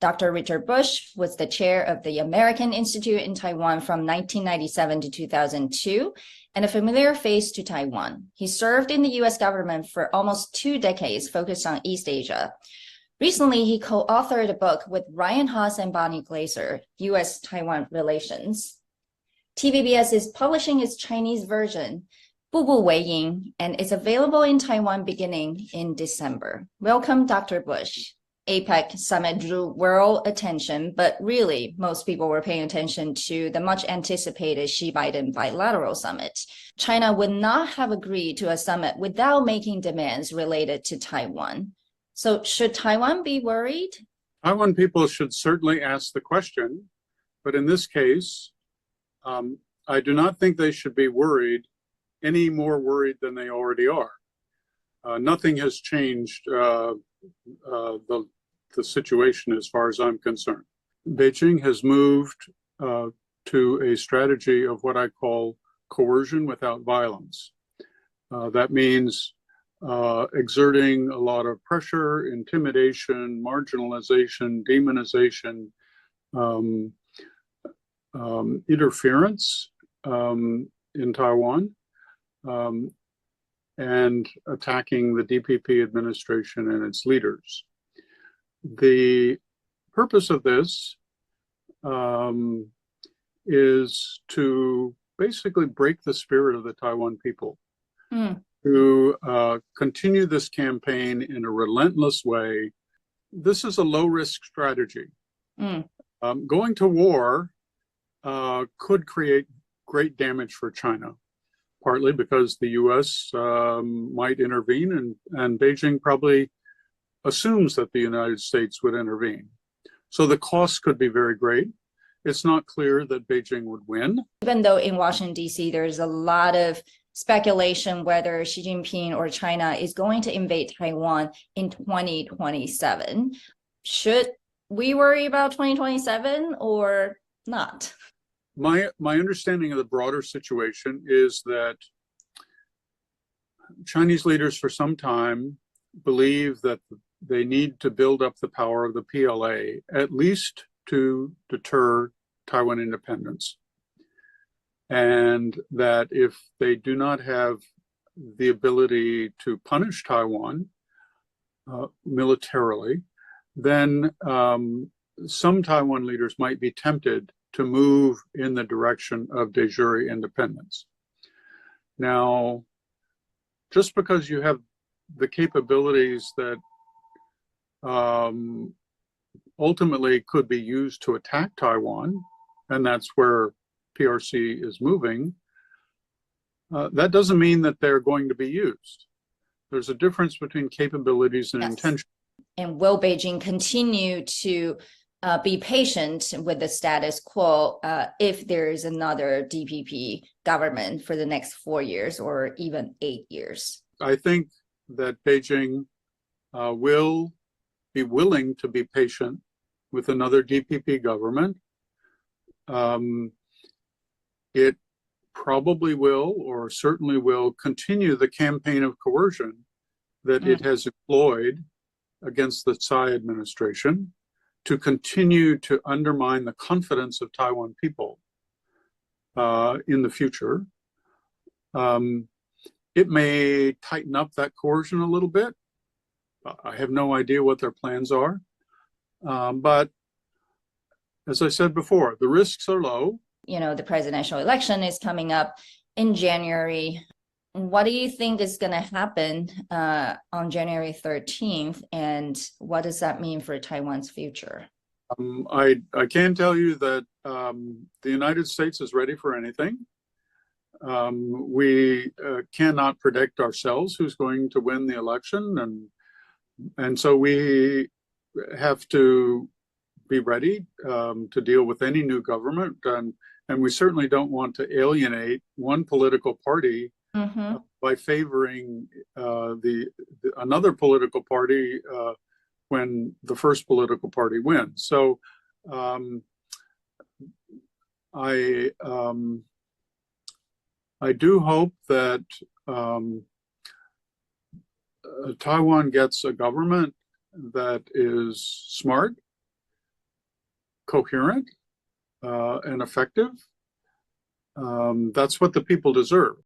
Dr. Richard Bush was the chair of the American Institute in Taiwan from 1997 to 2002, and a familiar face to Taiwan. He served in the US government for almost 2 decades, focused on East Asia. Recently, he co-authored a book with Ryan Haas and Bonnie Glaser, US-Taiwan Relations. TVBS is publishing its Chinese version, 步步为营, and it's available in Taiwan beginning in December. Welcome, Dr. Bush. APEC summit drew world attention, but really most people were paying attention to the much anticipated Xi-Biden bilateral summit. China would not have agreed to a summit without making demands related to Taiwan. So should Taiwan be worried? Taiwan people should certainly ask the question, but in this case, I do not think they should be worried, any more worried than they already are. Nothing has changed the situation as far as I'm concerned. Beijing has moved to a strategy of what I call coercion without violence. That means exerting a lot of pressure, intimidation, marginalization, demonization, interference in Taiwan, and attacking the DPP administration and its leaders. The purpose of this is to basically break the spirit of the Taiwan people, to continue this campaign in a relentless way. This is a low-risk strategy. Going to war could create great damage for China, partly because the US might intervene, and Beijing probably assumes that the United States would intervene. So the cost could be very great. It's not clear that Beijing would win. Even though in Washington, D.C., there's a lot of speculation whether Xi Jinping or China is going to invade Taiwan in 2027. Should we worry about 2027 or not? My understanding of the broader situation is that Chinese leaders for some time believe that they need to build up the power of the PLA, at least to deter Taiwan independence. And that if they do not have the ability to punish Taiwan militarily, then some Taiwan leaders might be tempted to move in the direction of de jure independence. Now, just because you have the capabilities that ultimately could be used to attack Taiwan, and that's where PRC is moving, that doesn't mean that they're going to be used. There's a difference between capabilities and intention. And will Beijing continue to be patient with the status quo if there is another DPP government for the next 4 years or even 8 years? I think that Beijing will be willing to be patient with another DPP government. It probably will, or certainly will, continue the campaign of coercion that it has employed against the Tsai administration to continue to undermine the confidence of Taiwan people in the future. It may tighten up that coercion a little bit. I have no idea what their plans are. But as I said before, the risks are low. You know, the presidential election is coming up in January. What do you think is going to happen on January 13th? And what does that mean for Taiwan's future? I can tell you that the United States is ready for anything. We cannot predict ourselves who's going to win the election, and so we have to be ready to deal with any new government, and we certainly don't want to alienate one political party by favoring another political party when the first political party wins. So I do hope that Taiwan gets a government that is smart, coherent and effective. That's what the people deserve.